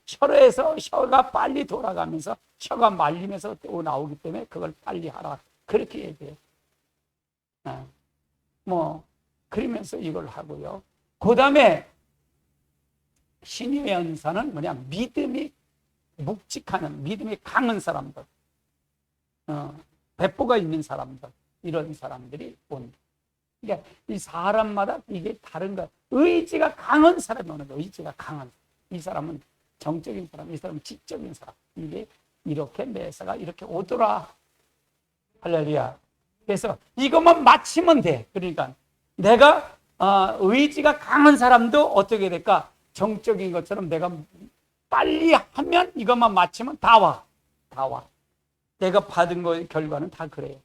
혀가 빨리 돌아가면서 혀가 말리면서 나오기 때문에 그걸 빨리 하라. 그렇게 얘기해요. 그러면서 이걸 하고요. 그 다음에 신유의 은사는 뭐냐? 믿음이 묵직하는, 믿음이 강한 사람들, 배포가 있는 사람들, 이런 사람들이 온다. 그러니까 이 사람마다 이게 다른 거야. 의지가 강한 사람이 오는 거야. 의지가 강한. 이 사람은 정적인 사람, 이 사람은 지적인 사람. 이게 이렇게 매사가 이렇게 오더라. 할렐루야. 그래서 이것만 맞추면 돼. 그러니까 내가 의지가 강한 사람도 어떻게 될까? 정적인 것처럼 내가 빨리 하면 이것만 맞추면 다 와. 내가 받은 거의 결과는 다 그래요.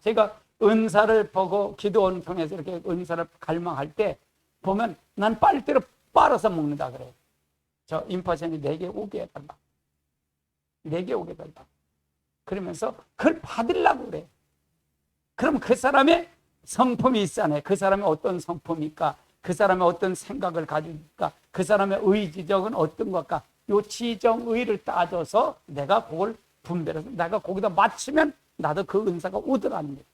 제가 은사를 보고 기도원을 통해서 이렇게 은사를 갈망할 때 보면 난 빨대로 빨아서 먹는다 그래요. 저 임파선이 4개 오게 해달라. 4개 오게 해달라. 그러면서 그걸 받으려고 그래. 그럼 그 사람의 성품이 있잖아요. 그 사람이 어떤 성품일까? 그 사람의 어떤 생각을 가질까? 그 사람의 의지적은 어떤 것일까? 요 지정의를 따져서 내가 그걸 분별해서 내가 거기다 맞추면 나도 그 은사가 오더라는 거예요.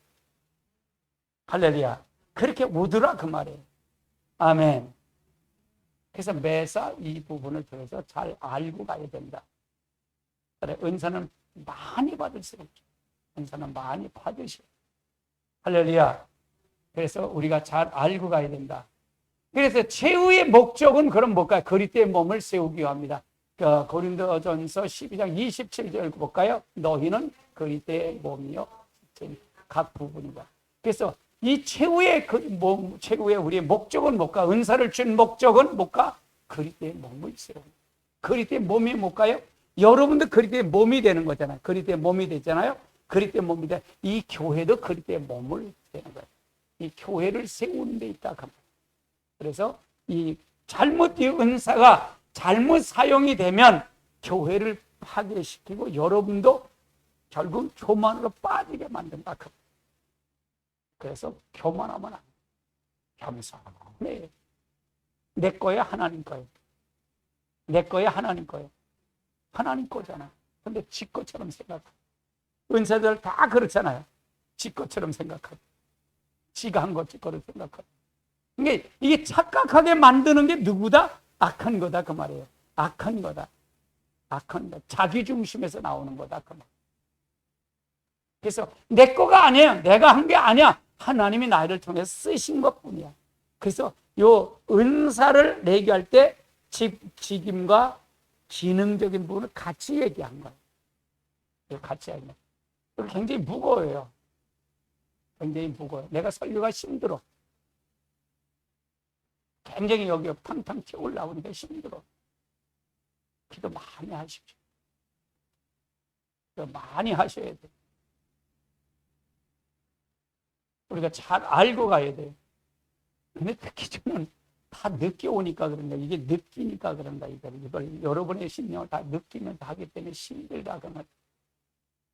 할렐루야. 그렇게 오더라 그 말이에요. 아멘. 그래서 매사 이 부분을 통해서 잘 알고 가야 된다. 그래, 은사는 많이 받을수록 은사는 많이 받으시오. 할렐루야. 그래서 우리가 잘 알고 가야 된다. 그래서 최후의 목적은 그럼 뭘까요? 그리스도의 몸을 세우기 위함이다. 고린도전서 12장 27절 볼까요? 너희는 그리스도의 몸이요 각 부분이다. 그래서 이 최후의 최후의 우리의 목적은 뭘까? 은사를 준 목적은 뭘까? 그리스도의 몸을 세우는. 그리스도의 몸이 뭘까요? 여러분도 그리스도의 몸이 되는 거잖아요. 그리스도의 몸이 되잖아요. 그리스도의 몸이 돼. 이 교회도 그리스도의 몸을 되는 거예요. 이 교회를 세우는 데 있다. 그래서 이 잘못 이 은사가 잘못 사용이 되면 교회를 파괴시키고 여러분도 결국 교만으로 빠지게 만든다. 그래서 교만하면 안 돼. 겸손해. 내 거야 하나님 거예요. 내 거야 하나님 거예요. 하나님 거잖아. 근데 지 거처럼 생각하고 은사들 다 그렇잖아요. 지 거처럼 생각하고 지가 한 거처럼 생각하고 이게 착각하게 만드는 게 누구다? 악한 거다 그 말이에요. 악한 거다. 악한 거. 자기 중심에서 나오는 거다 그 말. 그래서 내 거가 아니에요. 내가 한 게 아니야. 하나님이 나를 통해서 쓰신 것뿐이야. 그래서 요 은사를 얘기할 때 직임과 기능적인 부분을 같이 얘기한 거예요. 같이 얘기한 거예요. 굉장히 무거워요. 굉장히 무거워요. 내가 설교가 힘들어. 굉장히 여기 팡팡 튀어 올라오니까 힘들어. 기도 많이 하십시오. 기도 많이 하셔야 돼. 우리가 잘 알고 가야 돼요. 근데 특히 저는 다 늦게 오니까 그런가, 이게 느끼니까 그런가, 이걸 여러분의 신령을 다 느끼면서 하기 때문에 힘들다. 그러면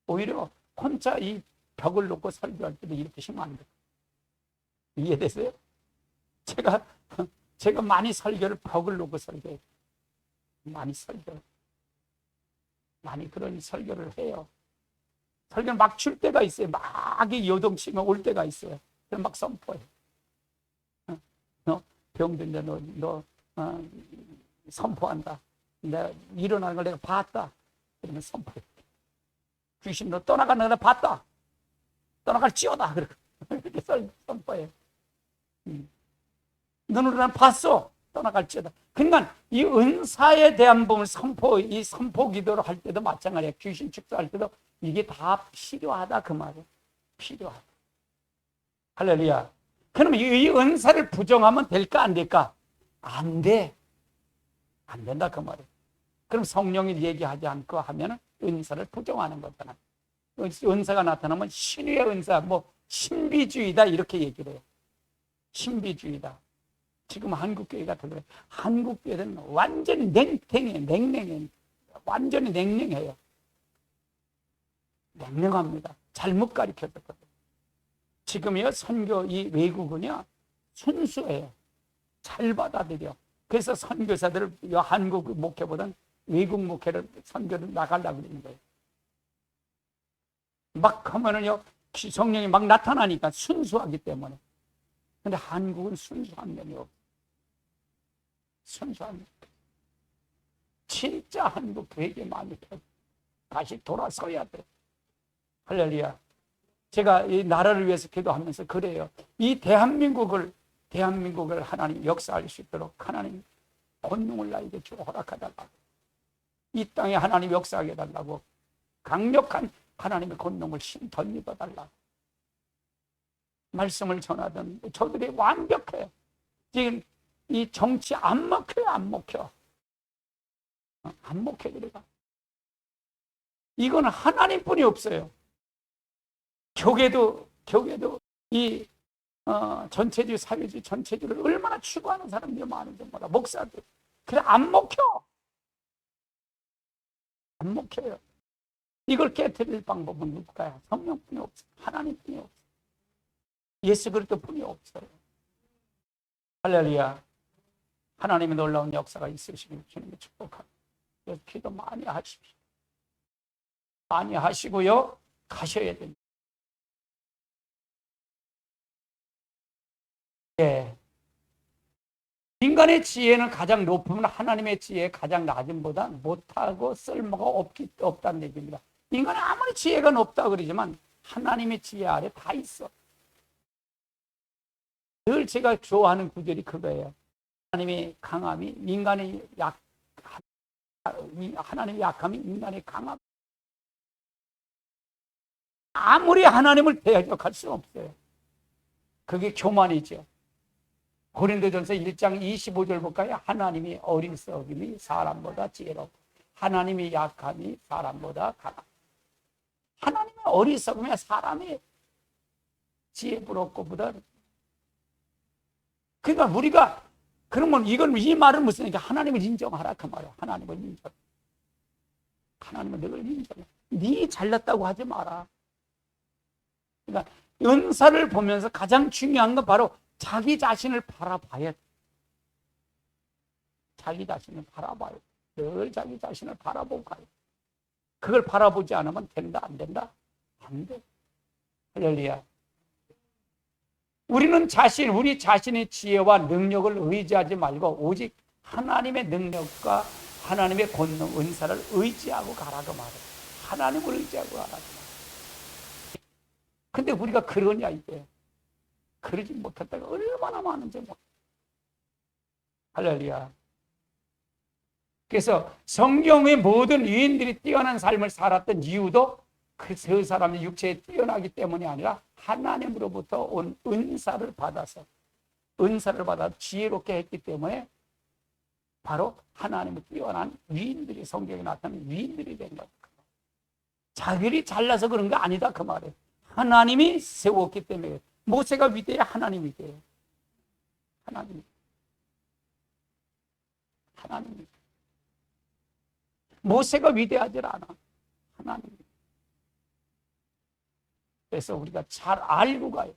오히려 혼자 이 벽을 놓고 설교할 때도 이렇게 하시면 안 돼요. 이해되세요? 제가 많이 설교를 벽을 놓고 설교해요. 많이 그런 설교를 해요. 설교를 막 줄 때가 있어요. 막 요동치면 올 때가 있어요. 그럼 막 선포해요. 너 병든데 너 선포한다. 내가 일어나는 걸 내가 봤다. 그러면 선포해. 귀신 너 떠나가는 걸 봤다. 떠나갈지어다. 그렇게 선포해. 너는 난 봤어. 떠나갈지어다. 그러니까 이 은사에 대한 부분을 이 선포 기도를 할 때도 마찬가지야. 귀신 축사할 때도 이게 다 필요하다 그 말이에요. 필요하다. 할렐루야. 그럼 이 은사를 부정하면 될까 안 될까? 안 돼. 안 된다 그 말이에요. 그럼 성령이 얘기하지 않고 하면 은사를 부정하는 거잖아. 은사가 나타나면 신유의 은사, 신비주의다 이렇게 얘기를 해요. 신비주의다. 지금 한국교회 같은 경우에 한국교회는 완전히 냉랭해. 완전히 냉랭해요. 냉랭합니다. 잘못 가르쳐졌거든요. 지금이요 선교 이 외국은요 순수해요. 잘 받아들여. 그래서 선교사들을 한국 목회보다는 외국 목회를 선교를 나가려고 그러는 거예요. 막 하면은요 성령이 막 나타나니까 순수하기 때문에. 근데 한국은 순수한 면이 없어요. 순수한 면. 진짜 한국 되게 많이 다시 돌아서야 돼. 할렐루야. 제가 이 나라를 위해서 기도하면서 그래요. 이 대한민국을 하나님 역사할 수 있도록 하나님 권능을 나에게 주어 허락해달라고. 이 땅에 하나님 역사하게 해달라고. 강력한 하나님의 권능을 힘 덧입어달라고. 말씀을 전하던 저들이 완벽해요. 지금 이 정치 안 먹혀요. 안 먹혀. 그래가. 이건 하나님뿐이 없어요. 교계도 이 전체주의, 사회주의 전체주의를 얼마나 추구하는 사람들이 많은지 몰라. 목사들. 그래 안 먹혀요. 이걸 깨뜨릴 방법은 누굴까요? 성령뿐이 없어요. 하나님뿐이 없어요. 예수 그리스도뿐이 없어요. 할렐루야. 하나님의 놀라운 역사가 있으시길 주님의 축복합니다. 그래서 기도 많이 하십시오. 많이 하시고요. 가셔야 됩니다. 예. 인간의 지혜는 가장 높으면 하나님의 지혜의 가장 낮음보다 못하고 쓸모가 없다는 얘기입니다. 인간이 아무리 지혜가 높다 그러지만 하나님의 지혜 아래 다 있어. 늘 제가 좋아하는 구절이 그거예요. 하나님의 강함이 인간의 하나님의 약함이 인간의 강함. 아무리 하나님을 대적할 수 없어요. 그게 교만이죠. 고린도전서 1장 25절 볼까요? 하나님의 어리석음이 사람보다 지혜롭고 하나님의 약함이 사람보다 강하다. 하나님의 어리석음이 사람이 지혜부럽고보다. 그러니까 우리가 그러면 이 말은 무슨 얘기야? 하나님을 인정하라 그 말이야. 하나님을 인정. 하나님을 늘 인정해. 네 잘났다고 하지 마라. 그러니까 은사를 보면서 가장 중요한 건 바로 자기 자신을 바라봐야 돼. 자기 자신을 바라봐요. 늘 자기 자신을 바라보고 가요. 그걸 바라보지 않으면 된다, 안 된다? 안 돼. 할렐루야. 우리는 우리 자신의 지혜와 능력을 의지하지 말고 오직 하나님의 능력과 하나님의 권능, 은사를 의지하고 가라고 말해요. 하나님을 의지하고 가라고 말해요. 근데 우리가 그러냐 이게. 그러지 못했다가 얼마나 많은지 뭐. 할렐루야. 그래서 성경의 모든 유인들이 뛰어난 삶을 살았던 이유도 그 사람의 육체에 뛰어나기 때문이 아니라 하나님으로부터 온 은사를 받아 지혜롭게 했기 때문에 바로 하나님의 뛰어난 위인들이 성경에 나타나는 위인들이 된 거예요. 자기들이 잘나서 그런 거 아니다 그 말이에요. 하나님이 세웠기 때문에. 모세가 위대해? 하나님이 위대해. 하나님. 모세가 위대하지 않아. 하나님. 그래서 우리가 잘 알고 가요.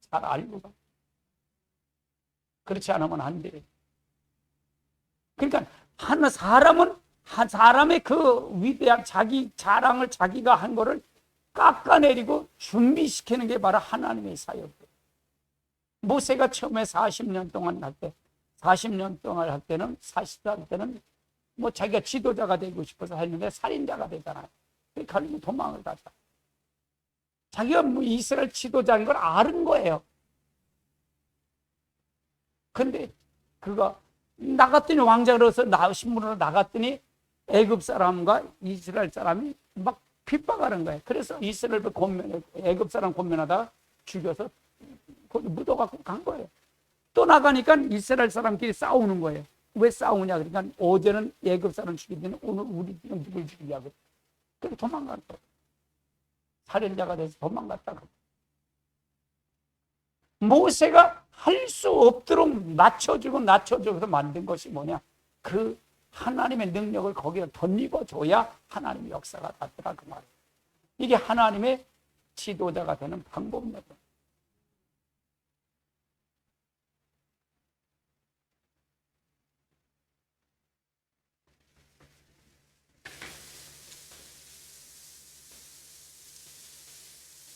잘 알고 가요. 그렇지 않으면 안 돼요. 그러니까 사람의 그 위대한 자기 자랑을 자기가 한 거를 깎아내리고 준비시키는 게 바로 하나님의 사역이에요. 모세가 처음에 40년 동안 할 때는 40살 할 때는 뭐 자기가 지도자가 되고 싶어서 했는데 살인자가 되잖아요. 그러니까 도망을 가자. 자기가 뭐 이스라엘 지도자인 걸 아는 거예요. 근데 그가 나갔더니 왕자로서 신분으로 나갔더니 애굽 사람과 이스라엘 사람이 막 핍박하는 거예요. 그래서 애굽 사람 권면하다가 죽여서 거기 묻어갖고 간 거예요. 또 나가니까 이스라엘 사람끼리 싸우는 거예요. 왜 싸우냐? 그러니까 어제는 애굽 사람 죽이더니 오늘 우리 누굴 죽이냐고. 그래서 도망간 거예요. 살인자가 돼서 도망갔다가. 모세가 할 수 없도록 낮춰주고서 만든 것이 뭐냐? 그 하나님의 능력을 거기에 덧입어 줘야 하나님의 역사가 닿더라 그 말이에요. 이게 하나님의 지도자가 되는 방법입니다.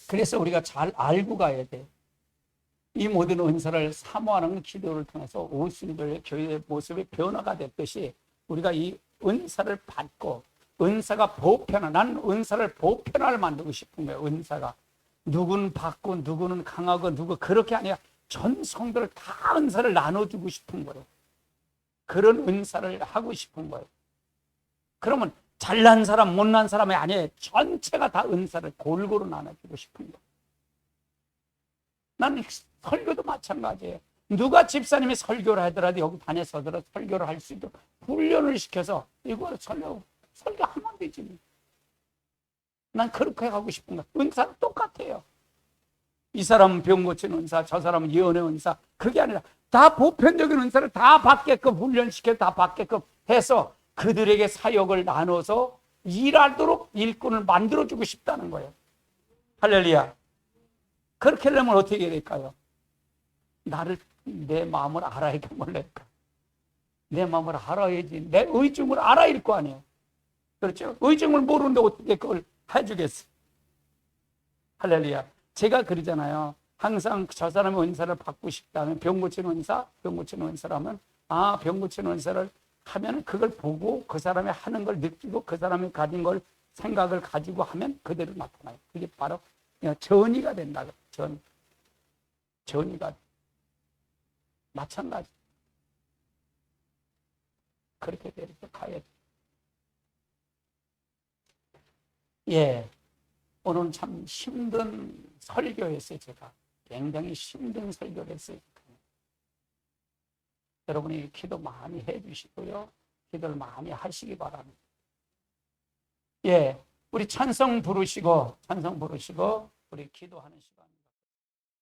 그래서 우리가 잘 알고 가야 돼. 이 모든 은사를 사모하는 기도를 통해서 오순절의 교회의 모습의 변화가 됐듯이 우리가 이 은사를 받고 은사가 나는 은사를 보편화를 만들고 싶은 거예요. 은사가 누구는 받고 누구는 강하고 누구 그렇게 아니라 전 성도를 다 은사를 나눠주고 싶은 거예요. 그런 은사를 하고 싶은 거예요. 그러면 잘난 사람 못난 사람이 아니에요. 전체가 다 은사를 골고루 나눠주고 싶은 거예요. 나는 설교도 마찬가지예요. 누가 집사님이 설교를 하더라도 여기 반에 서더라도 설교를 할 수 있도록 훈련을 시켜서 이거 설교하면 되지. 난 그렇게 하고 싶은 거야. 은사는 똑같아요. 이 사람은 병 고치는 은사, 저 사람은 예언의 은사. 그게 아니라 다 보편적인 은사를 다 받게끔 훈련시켜 다 받게끔 해서 그들에게 사역을 나눠서 일하도록 일꾼을 만들어주고 싶다는 거예요. 할렐루야. 그렇게 하려면 어떻게 해야 될까요? 내 마음을 알아야 몰랄까? 내 마음을 알아야지. 내 의중을 알아야 할 거 아니에요. 그렇죠? 의중을 모르는데 어떻게 그걸 해주겠어? 할렐루야. 제가 그러잖아요. 항상 저 사람의 은사를 받고 싶다면, 병 고치는 은사, 병 고치는 은사라면, 병 고치는 은사를 하면 그걸 보고 그 사람이 하는 걸 느끼고 그 사람이 가진 걸 생각을 가지고 하면 그대로 나타나요. 그게 바로 전이가 된다. 전이가 마찬가지. 그렇게 이렇게 가야 돼. 예. 오늘 참 힘든 설교였어요, 제가. 굉장히 힘든 설교를 했어요. 여러분이 기도 많이 해 주시고요. 기도를 많이 하시기 바랍니다. 예. 우리 찬송 부르시고, 우리 기도하는 시간.